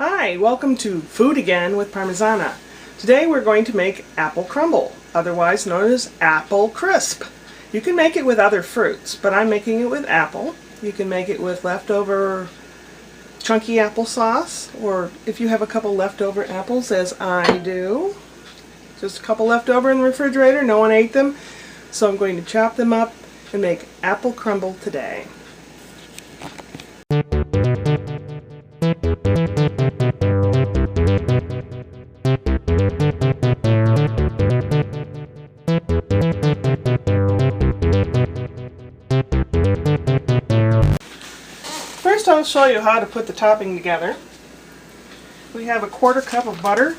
Hi, welcome to Food Again with Parmesana. Today we're going to make apple crumble, otherwise known as apple crisp. You can make it with other fruits, but I'm making it with apple. You can make it with leftover chunky applesauce, or if you have a couple leftover apples, as I do. Just a couple left over in the refrigerator, no one ate them, so I'm going to chop them up and make apple crumble today. First I'll show you how to put the topping together. We have a 1/4 cup of butter.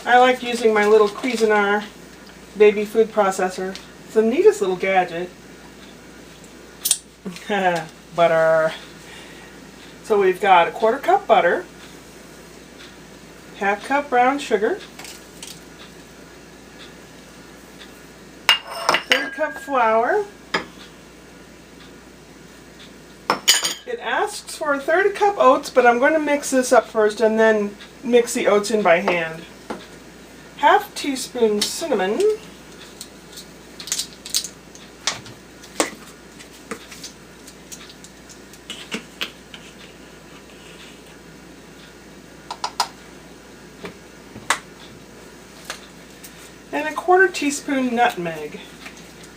I like using my little Cuisinart baby food processor. It's the neatest little gadget. Butter. So we've got a 1/4 cup butter, 1/2 cup brown sugar, 1/3 cup flour. It asks for 1/3 cup oats, but I'm going to mix this up first and then mix the oats in by hand. 1/2 teaspoon cinnamon. And a 1/4 teaspoon nutmeg.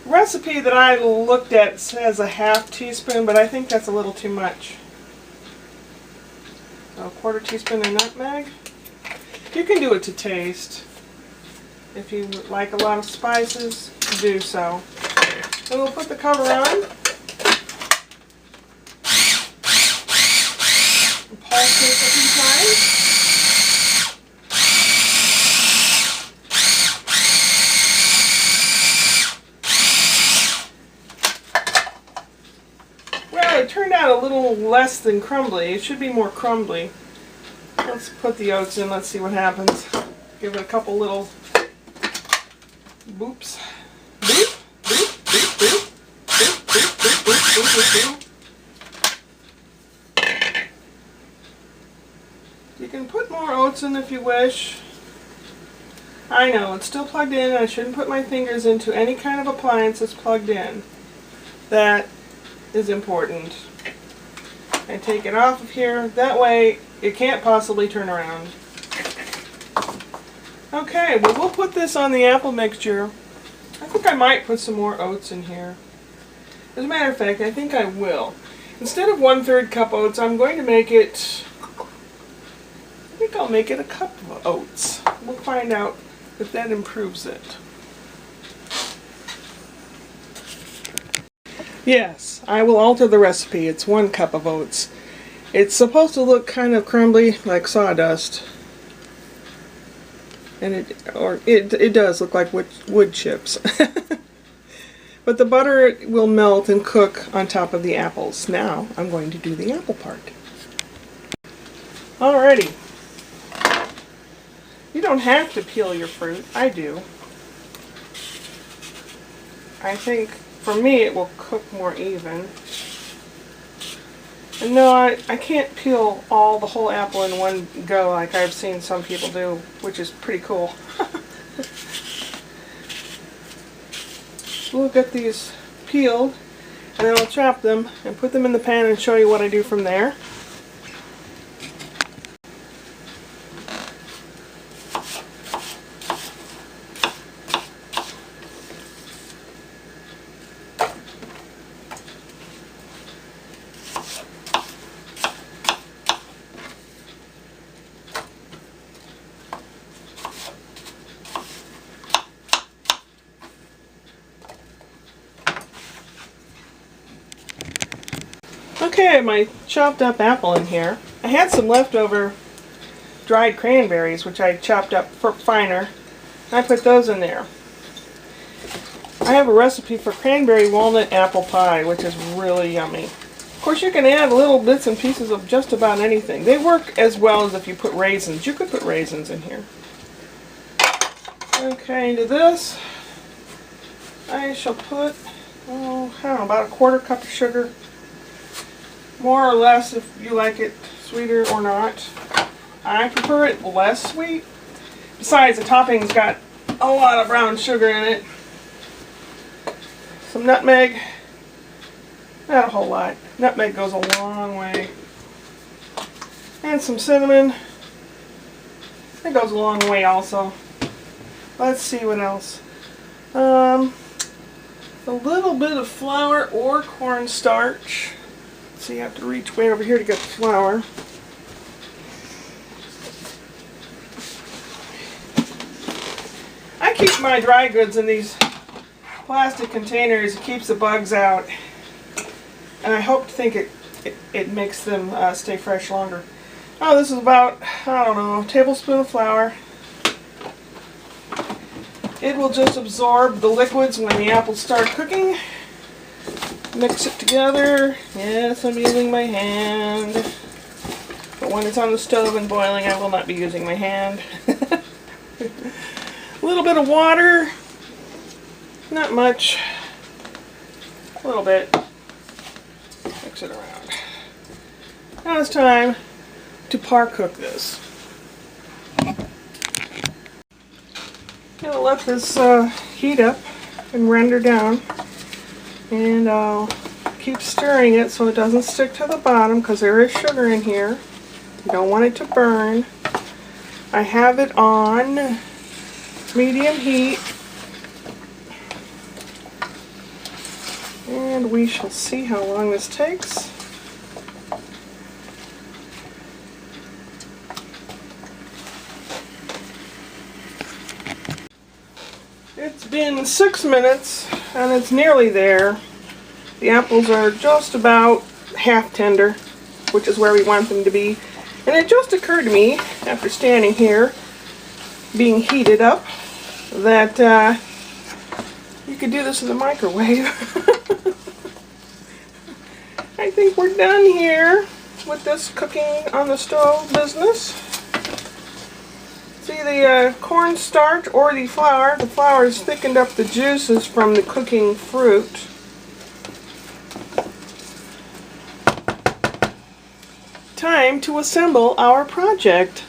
The recipe that I looked at says a 1/2 teaspoon, but I think that's a little too much. So a 1/4 teaspoon of nutmeg. You can do it to taste. If you like a lot of spices, do so. And we'll put the cover on. And pulse this a few times. Well, it turned out a little less than crumbly. It should be more crumbly. Let's put the oats in. Let's see what happens. Give it a couple little boops. Boop, boop, boop, boop, boop, boop, boop, boop, boop, boop, boop. You can put more oats in if you wish. I know, it's still plugged in, and I shouldn't put my fingers into any kind of appliance that's plugged in. That is important. I take it off of here. That way it can't possibly turn around. Okay, well, we'll put this on the apple mixture. I think I might put some more oats in here. As a matter of fact, I think I will. Instead of 1/3 cup oats, I'm going to make it, I think I'll make it a cup of oats. We'll find out if that improves it. Yes, I will alter the recipe. It's 1 cup of oats. It's supposed to look kind of crumbly, like sawdust. And it does look like wood chips. But the butter will melt and cook on top of the apples. Now I'm going to do the apple part. Alrighty. You don't have to peel your fruit. I do. I think for me it will cook more even. And no, I can't peel the whole apple in one go like I've seen some people do, which is pretty cool. We'll get these peeled, and then I'll chop them and put them in the pan and show you what I do from there. Okay, I have my chopped up apple in here. I had some leftover dried cranberries, which I chopped up finer. I put those in there. I have a recipe for cranberry walnut apple pie, which is really yummy. Of course, you can add little bits and pieces of just about anything. They work as well as if you put raisins. You could put raisins in here. Okay, into this, I shall put, I don't know, about a 1/4 cup of sugar. more or less if you like it sweeter or not. I prefer it less sweet. Besides, the topping's got a lot of brown sugar in it. Some nutmeg. Not a whole lot. Nutmeg goes a long way. And some cinnamon. That goes a long way also. Let's see what else. A little bit of flour or cornstarch. So you have to reach way over here to get the flour. I keep my dry goods in these plastic containers. It keeps the bugs out. And I hope to think it makes them stay fresh longer. Oh, this is about, I don't know, a tablespoon of flour. It will just absorb the liquids when the apples start cooking. Mix it together. Yes, I'm using my hand. But when it's on the stove and boiling, I will not be using my hand. A little bit of water. Not much. A little bit. Mix it around. Now it's time to par cook this. I'll let this heat up and render down, and I'll keep stirring it so it doesn't stick to the bottom because there is sugar in here. You don't want it to burn. I have it on medium heat, and we shall see how long this takes. It's been 6 minutes and it's nearly there. The apples are just about half tender, which is where we want them to be. And it just occurred to me, after standing here, being heated up, that you could do this in the microwave. I think we're done here with this cooking on the stove business. See, the cornstarch or the flour has thickened up the juices from the cooking fruit. Time to assemble our project.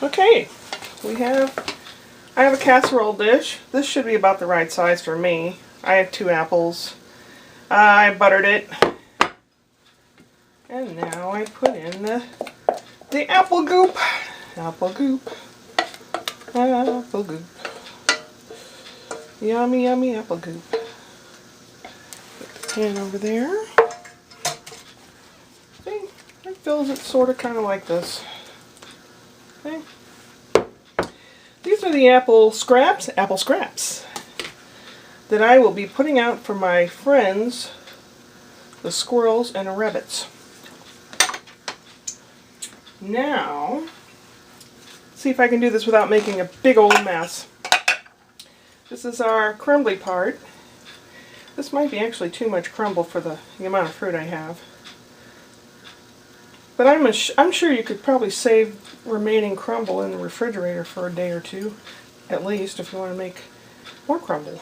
Okay, I have a casserole dish. This should be about the right size for me. I have 2 apples. I buttered it. And now I put in the apple goop. Apple goop. Apple goop. Yummy, yummy apple goop. Put the pan over there. See, it fills it sort of kind of like this. See? These are the apple scraps that I will be putting out for my friends, the squirrels and the rabbits. Now, see if I can do this without making a big old mess. This is our crumbly part. This might be actually too much crumble for the amount of fruit I have. But I'm sure you could probably save remaining crumble in the refrigerator for a day or two, at least, if you want to make more crumble.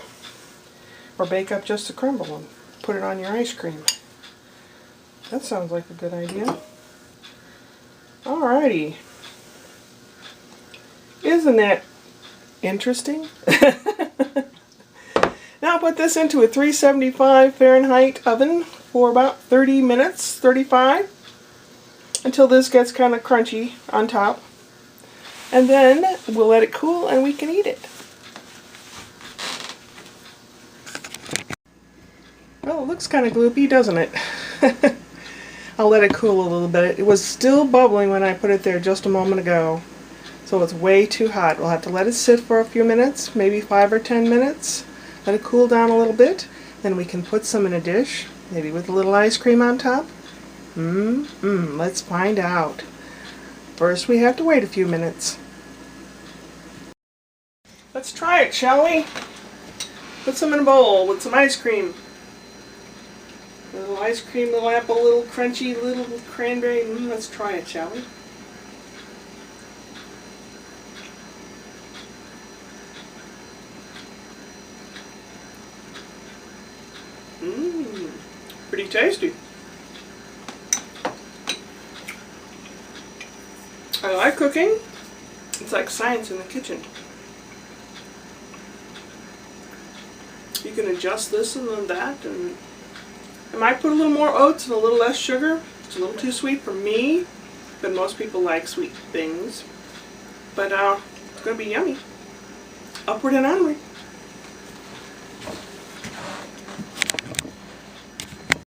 Or bake up just the crumble and put it on your ice cream. That sounds like a good idea. Alrighty. Isn't that interesting? Now put this into a 375 Fahrenheit oven for about 30 minutes, 35, until this gets kind of crunchy on top. And then we'll let it cool and we can eat it. Well, it looks kind of gloopy, doesn't it? I'll let it cool a little bit. It was still bubbling when I put it there just a moment ago. So it's way too hot. We'll have to let it sit for a few minutes, maybe 5 or 10 minutes. Let it cool down a little bit. Then we can put some in a dish, maybe with a little ice cream on top. Let's find out. First we have to wait a few minutes. Let's try it, shall we? Put some in a bowl with some ice cream. A little ice cream, little apple, little crunchy, little cranberry. Let's try it, shall we? tasty. I like cooking. It's like science in the kitchen. You can adjust this and then that, and I might put a little more oats and a little less sugar. It's a little too sweet for me, but most people like sweet things. But it's going to be yummy. Upward and onward.